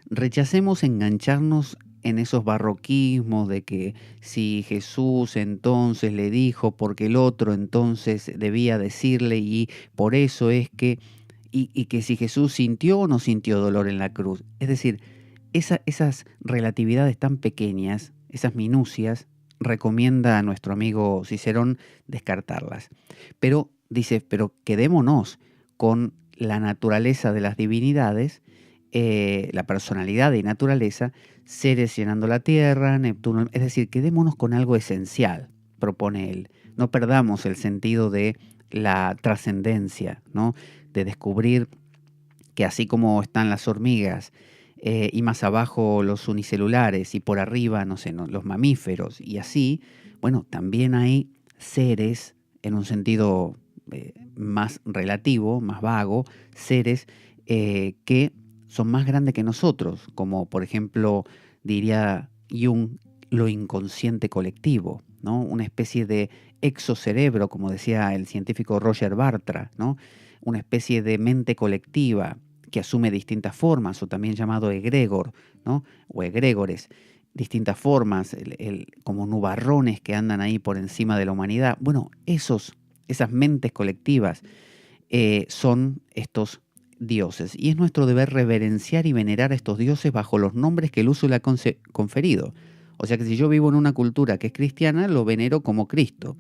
rechacemos engancharnos en esos barroquismos de que si Jesús entonces le dijo porque el otro entonces debía decirle y por eso es que, y que si Jesús sintió o no sintió dolor en la cruz. Es decir, esas relatividades tan pequeñas, esas minucias, recomienda a nuestro amigo Cicerón descartarlas. Pero dice, pero quedémonos con la naturaleza de las divinidades, la personalidad y naturaleza, Ceres llenando la tierra, Neptuno, es decir, quedémonos con algo esencial, propone él. No perdamos el sentido de la trascendencia, ¿no? De descubrir que así como están las hormigas y más abajo los unicelulares y por arriba, no sé, los mamíferos y así, bueno, también hay seres en un sentido más relativo, más vago, seres que son más grandes que nosotros, como por ejemplo diría Jung, lo inconsciente colectivo, ¿no? Una especie de exocerebro, como decía el científico Roger Bartra, ¿no? Una especie de mente colectiva que asume distintas formas, o también llamado egregor, ¿no? O egregores, distintas formas, como nubarrones que andan ahí por encima de la humanidad. Bueno, esas mentes colectivas son estos dioses, y es nuestro deber reverenciar y venerar a estos dioses bajo los nombres que el uso le ha conferido. O sea que si yo vivo en una cultura que es cristiana, lo venero como Cristo,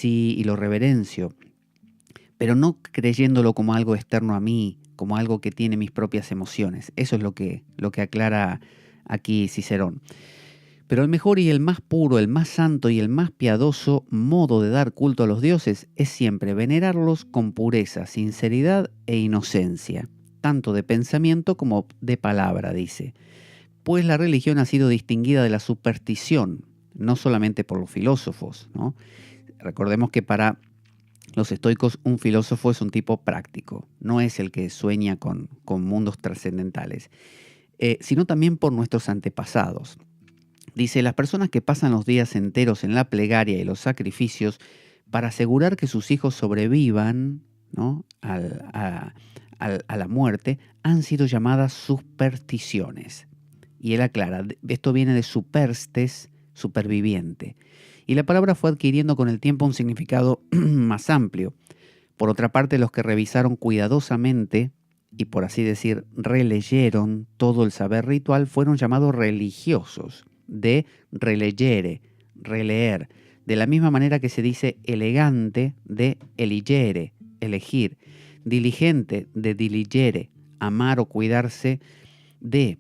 y lo reverencio, pero no creyéndolo como algo externo a mí, como algo que tiene mis propias emociones. Eso es lo que aclara aquí Cicerón. Pero el mejor y el más puro, el más santo y el más piadoso modo de dar culto a los dioses es siempre venerarlos con pureza, sinceridad e inocencia, tanto de pensamiento como de palabra, dice. Pues la religión ha sido distinguida de la superstición, no solamente por los filósofos, ¿no? Recordemos que para los estoicos un filósofo es un tipo práctico, no es el que sueña con mundos trascendentales, sino también por nuestros antepasados. Dice, las personas que pasan los días enteros en la plegaria y los sacrificios para asegurar que sus hijos sobrevivan, ¿no?, a la muerte, han sido llamadas supersticiones. Y él aclara, esto viene de superstes, superviviente. Y la palabra fue adquiriendo con el tiempo un significado más amplio. Por otra parte, los que revisaron cuidadosamente y, por así decir, releyeron todo el saber ritual fueron llamados religiosos, de relegere, releer, de la misma manera que se dice elegante de eligere, elegir, diligente de diligere, amar o cuidarse de,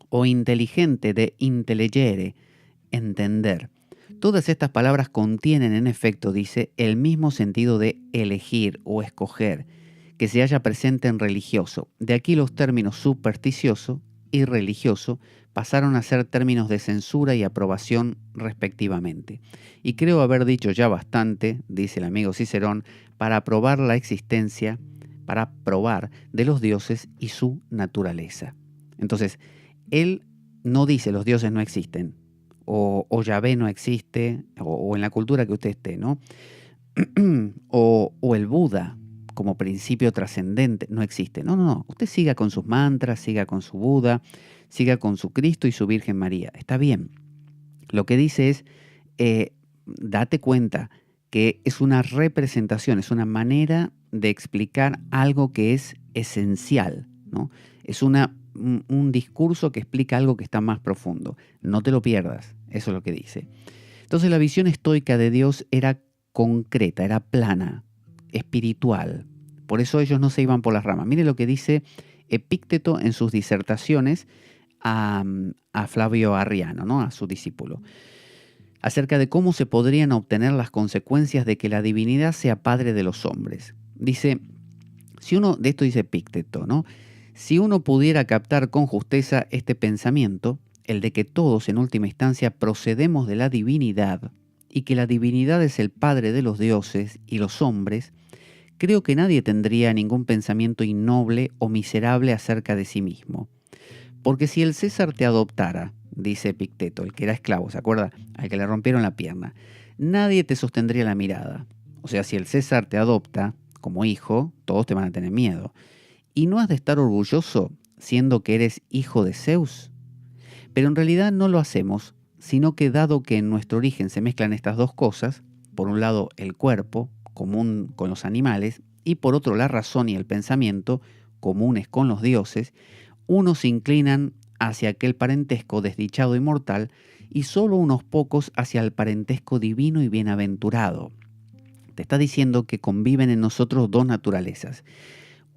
o inteligente de intelligere, entender. Todas estas palabras contienen, en efecto, dice, el mismo sentido de elegir o escoger, que se halla presente en religioso. De aquí los términos supersticioso y religioso pasaron a ser términos de censura y aprobación respectivamente. Y creo haber dicho ya bastante, dice el amigo Cicerón, para probar la existencia, para probar de los dioses y su naturaleza. Entonces, él no dice los dioses no existen, o Yahvé no existe, o en la cultura que usted esté, ¿no? o el Buda como principio trascendente no existe. No. Usted siga con sus mantras, siga con su Buda, siga con su Cristo y su Virgen María. Está bien. Lo que dice es, date cuenta que es una representación, es una manera de explicar algo que es esencial, ¿no? Es un discurso que explica algo que está más profundo. No te lo pierdas, eso es lo que dice. Entonces la visión estoica de Dios era concreta, era plana, espiritual. Por eso ellos no se iban por las ramas. Mire lo que dice Epícteto en sus disertaciones a Flavio Arriano, ¿no?, a su discípulo, acerca de cómo se podrían obtener las consecuencias de que la divinidad sea padre de los hombres. Dice, de esto dice Epícteto, ¿no? Si uno pudiera captar con justeza este pensamiento, el de que todos en última instancia procedemos de la divinidad y que la divinidad es el padre de los dioses y los hombres, creo que nadie tendría ningún pensamiento innoble o miserable acerca de sí mismo. Porque si el César te adoptara, dice Epicteto, el que era esclavo, ¿se acuerda? Al que le rompieron la pierna, nadie te sostendría la mirada. O sea, si el César te adopta como hijo, todos te van a tener miedo. ¿Y no has de estar orgulloso siendo que eres hijo de Zeus? Pero en realidad no lo hacemos, sino que dado que en nuestro origen se mezclan estas dos cosas, por un lado el cuerpo, común con los animales, y por otro la razón y el pensamiento, comunes con los dioses, unos se inclinan hacia aquel parentesco desdichado y mortal, y solo unos pocos hacia el parentesco divino y bienaventurado. Te está diciendo que conviven en nosotros dos naturalezas.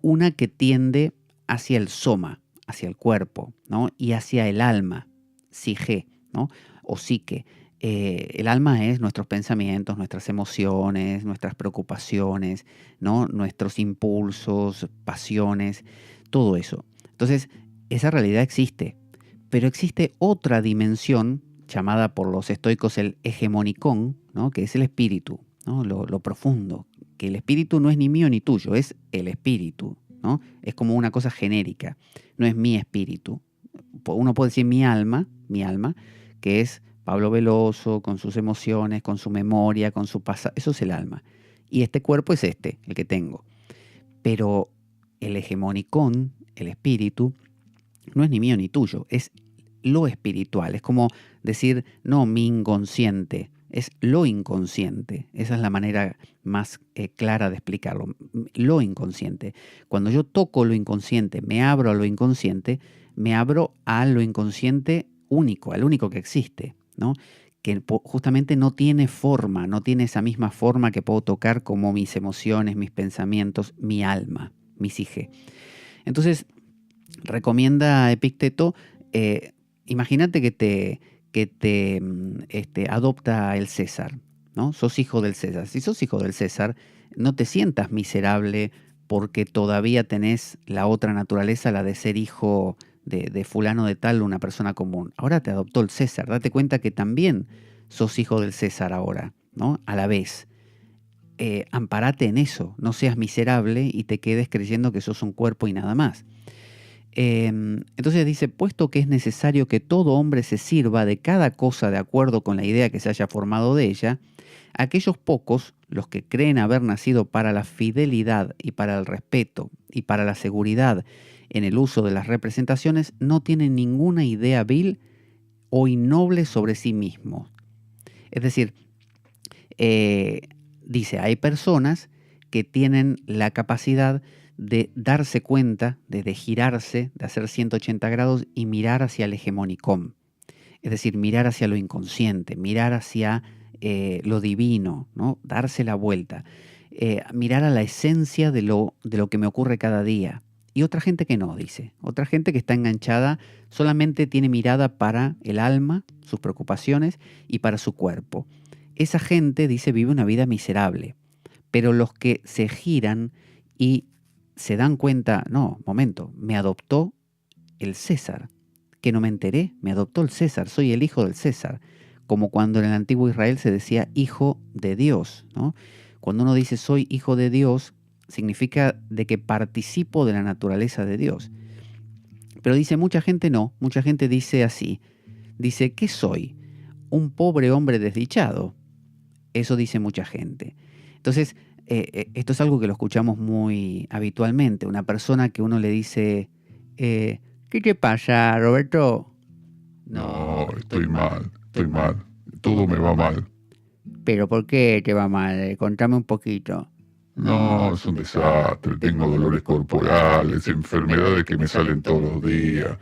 Una que tiende hacia el soma, hacia el cuerpo, ¿no?, y hacia el alma, psique, ¿no?, o psique. El alma es nuestros pensamientos, nuestras emociones, nuestras preocupaciones, ¿no?, nuestros impulsos, pasiones, todo eso. Entonces, esa realidad existe, pero existe otra dimensión llamada por los estoicos el hegemonicón, ¿no?, que es el espíritu, ¿no?, lo profundo, que el espíritu no es ni mío ni tuyo, es el espíritu, ¿no? Es como una cosa genérica, no es mi espíritu. Uno puede decir mi alma, que es Pablo Veloso, con sus emociones, con su memoria, con su pasado, eso es el alma. Y este cuerpo es el que tengo. Pero el hegemonicón, el espíritu, no es ni mío ni tuyo, es lo espiritual. Es como decir, no, mi inconsciente, es lo inconsciente. Esa es la manera más clara de explicarlo. Lo inconsciente. Cuando yo toco lo inconsciente, me abro a lo inconsciente, me abro a lo inconsciente único, al único que existe, ¿no?, que justamente no tiene forma, no tiene esa misma forma que puedo tocar como mis emociones, mis pensamientos, mi alma, mi psique. Entonces, recomienda Epicteto, imagínate que que te adopta el César, ¿no? Sos hijo del César. Si sos hijo del César, no te sientas miserable porque todavía tenés la otra naturaleza, la de ser hijo de fulano de tal, una persona común. Ahora te adoptó el César. Date cuenta que también sos hijo del César ahora, ¿no? A la vez. Amparate en eso. No seas miserable y te quedes creyendo que sos un cuerpo y nada más. Entonces dice, puesto que es necesario que todo hombre se sirva de cada cosa de acuerdo con la idea que se haya formado de ella, aquellos pocos, los que creen haber nacido para la fidelidad y para el respeto y para la seguridad en el uso de las representaciones, no tienen ninguna idea vil o innoble sobre sí mismos. Es decir, dice, hay personas que tienen la capacidad de darse cuenta, de girarse, de hacer 180 grados y mirar hacia el hegemonicón. Es decir, mirar hacia lo inconsciente, mirar hacia lo divino, ¿no? Darse la vuelta, mirar a la esencia de lo que me ocurre cada día. Y otra gente que no, dice. Otra gente que está enganchada, solamente tiene mirada para el alma, sus preocupaciones y para su cuerpo. Esa gente, dice, vive una vida miserable. Pero los que se giran y se dan cuenta, no, momento, me adoptó el César, que no me enteré, me adoptó el César, soy el hijo del César, como cuando en el antiguo Israel se decía hijo de Dios, ¿no? Cuando uno dice soy hijo de Dios, significa de que participo de la naturaleza de Dios. Pero dice mucha gente no, mucha gente dice así, dice, ¿qué soy? Un pobre hombre desdichado. Eso dice mucha gente. Entonces, esto es algo que lo escuchamos muy habitualmente. Una persona que uno le dice, ¿qué te pasa, Roberto? No, estoy mal. Todo me va mal. ¿Pero por qué te va mal? Contame un poquito. No, es un desastre. Tengo dolores corporales, enfermedades que me salen todos los días.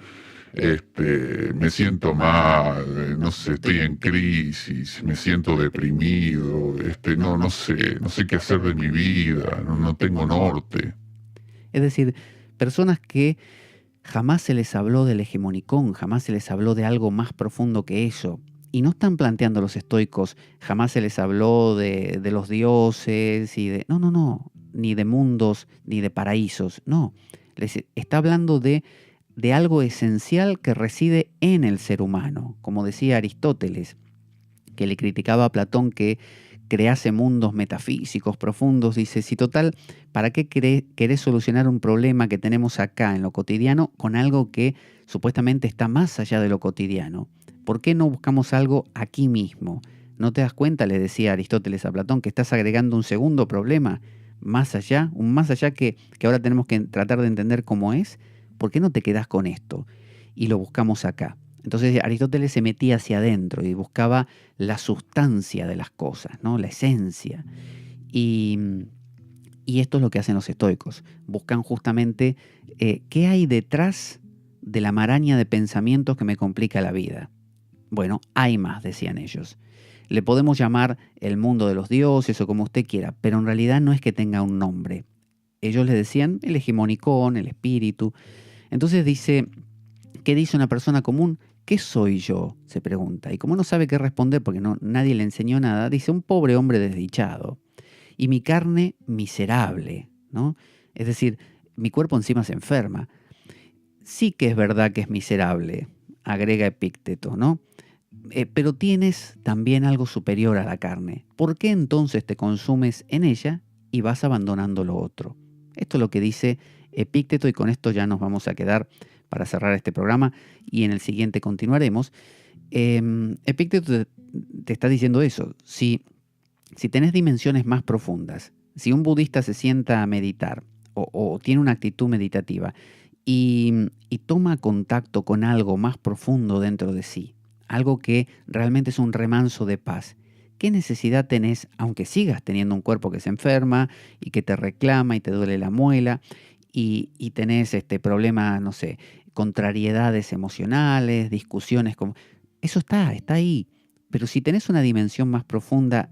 Me siento mal, no sé, estoy en crisis, me siento deprimido, no sé qué hacer de mi vida, no tengo norte. Es decir, personas que jamás se les habló del hegemonicón, jamás se les habló de algo más profundo que eso. Y no están planteando los estoicos, jamás se les habló de los dioses y de... No, ni de mundos, ni de paraísos, no. Les está hablando de algo esencial que reside en el ser humano. Como decía Aristóteles, que le criticaba a Platón que crease mundos metafísicos profundos, dice, si total, ¿para qué querés solucionar un problema que tenemos acá en lo cotidiano con algo que supuestamente está más allá de lo cotidiano? ¿Por qué no buscamos algo aquí mismo? ¿No te das cuenta, le decía Aristóteles a Platón, que estás agregando un segundo problema más allá, un más allá que ahora tenemos que tratar de entender cómo es? ¿Por qué no te quedás con esto? Y lo buscamos acá. Entonces Aristóteles se metía hacia adentro y buscaba la sustancia de las cosas, ¿no? La esencia. Y esto es lo que hacen los estoicos. Buscan justamente qué hay detrás de la maraña de pensamientos que me complica la vida. Bueno, hay más, decían ellos. Le podemos llamar el mundo de los dioses o como usted quiera, pero en realidad no es que tenga un nombre. Ellos le decían el hegemonicón, el espíritu. Entonces dice, ¿qué dice una persona común? ¿Qué soy yo?, se pregunta. Y como no sabe qué responder porque nadie le enseñó nada, dice un pobre hombre desdichado. Y mi carne miserable, ¿no? Es decir, mi cuerpo encima se enferma. Sí que es verdad que es miserable, agrega Epícteto, ¿no? Pero tienes también algo superior a la carne. ¿Por qué entonces te consumes en ella y vas abandonando lo otro? Esto es lo que dice Epícteto y con esto ya nos vamos a quedar para cerrar este programa y en el siguiente continuaremos. Epícteto te está diciendo eso. Si tenés dimensiones más profundas, si un budista se sienta a meditar o tiene una actitud meditativa y toma contacto con algo más profundo dentro de sí, algo que realmente es un remanso de paz, ¿qué necesidad tenés, aunque sigas teniendo un cuerpo que se enferma y que te reclama y te duele la muela y tenés problema, no sé, contrariedades emocionales, discusiones, eso está ahí. Pero si tenés una dimensión más profunda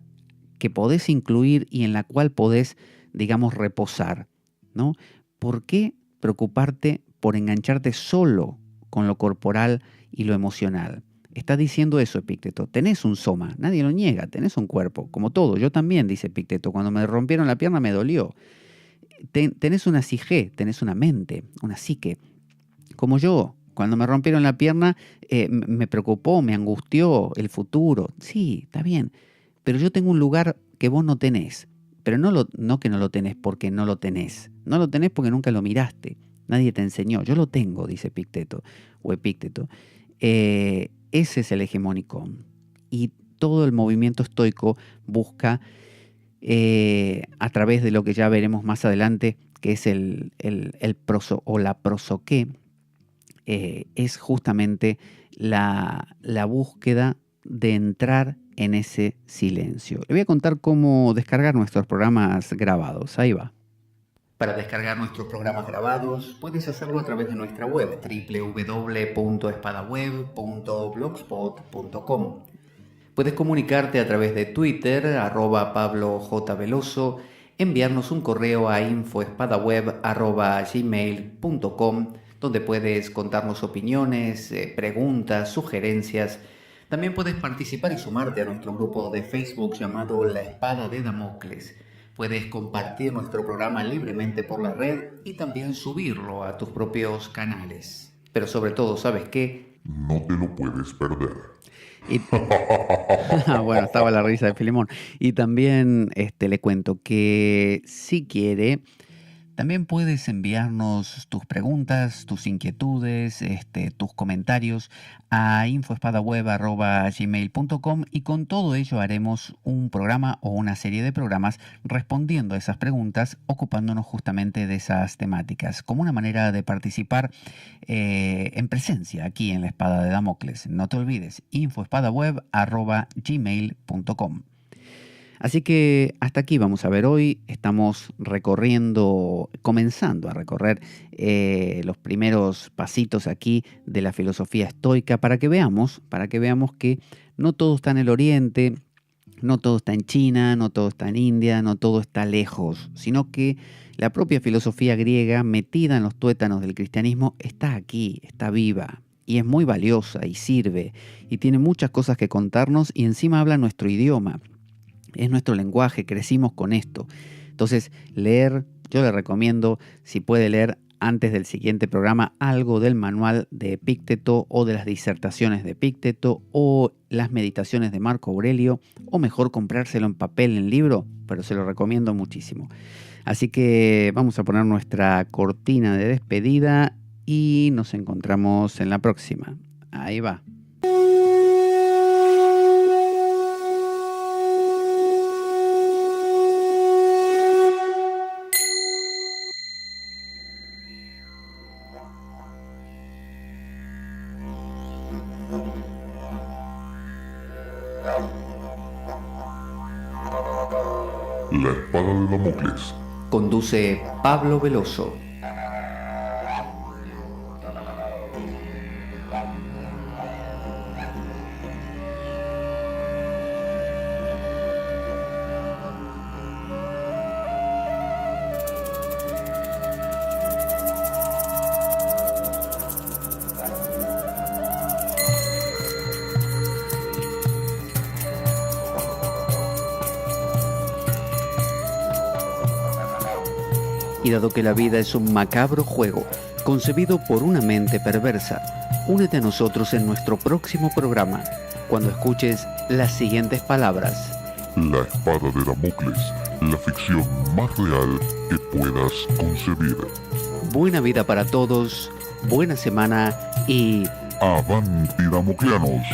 que podés incluir y en la cual podés, digamos, reposar, ¿no? ¿Por qué preocuparte por engancharte solo con lo corporal y lo emocional? Está diciendo eso Epicteto. Tenés un soma, nadie lo niega, tenés un cuerpo, como todo. Yo también, dice Epicteto, cuando me rompieron la pierna me dolió. Tenés una psique, tenés una mente, una psique. Como yo, cuando me rompieron la pierna me preocupó, me angustió el futuro. Sí, está bien, pero yo tengo un lugar que vos no tenés. Pero no que no lo tenés porque no lo tenés. No lo tenés porque nunca lo miraste. Nadie te enseñó. Yo lo tengo, dice Epicteto o Epicteto. Ese es el hegemónico. Y todo el movimiento estoico busca, a través de lo que ya veremos más adelante, que es el proso o la prosoqué, es justamente la búsqueda de entrar en ese silencio. Le voy a contar cómo descargar nuestros programas grabados. Ahí va. Para descargar nuestros programas grabados, puedes hacerlo a través de nuestra web www.espadaweb.blogspot.com. Puedes comunicarte a través de Twitter, @PabloJVeloso, enviarnos un correo a info@espadaweb@gmail.com, donde puedes contarnos opiniones, preguntas, sugerencias. También puedes participar y sumarte a nuestro grupo de Facebook llamado La Espada de Damocles. Puedes compartir nuestro programa libremente por la red y también subirlo a tus propios canales. Pero sobre todo, ¿sabes qué? No te lo puedes perder. Bueno, estaba la risa de Filemón. Y también le cuento que si quiere, también puedes enviarnos tus preguntas, tus inquietudes, tus comentarios a info@espadaweb.gmail.com, y con todo ello haremos un programa o una serie de programas respondiendo a esas preguntas, ocupándonos justamente de esas temáticas, como una manera de participar en presencia aquí en La Espada de Damocles. No te olvides, info@espadaweb.gmail.com. Así que hasta aquí vamos a ver hoy. Estamos comenzando a recorrer los primeros pasitos aquí de la filosofía estoica para que veamos que no todo está en el Oriente, no todo está en China, no todo está en India, no todo está lejos, sino que la propia filosofía griega, metida en los tuétanos del cristianismo, está aquí, está viva. Y es muy valiosa y sirve y tiene muchas cosas que contarnos, y encima habla nuestro idioma. Es nuestro lenguaje, crecimos con esto. Entonces, leer, yo le recomiendo, si puede leer antes del siguiente programa, algo del manual de Epicteto o de las disertaciones de Epicteto o las meditaciones de Marco Aurelio, o mejor comprárselo en papel, en libro, pero se lo recomiendo muchísimo. Así que vamos a poner nuestra cortina de despedida y nos encontramos en la próxima. Ahí va. La Espada de Damocles. Conduce Pablo Veloso. Y dado que la vida es un macabro juego concebido por una mente perversa, únete a nosotros en nuestro próximo programa, cuando escuches las siguientes palabras. La Espada de Damocles, la ficción más real que puedas concebir. Buena vida para todos, buena semana y... ¡Avanti, Damocleanos!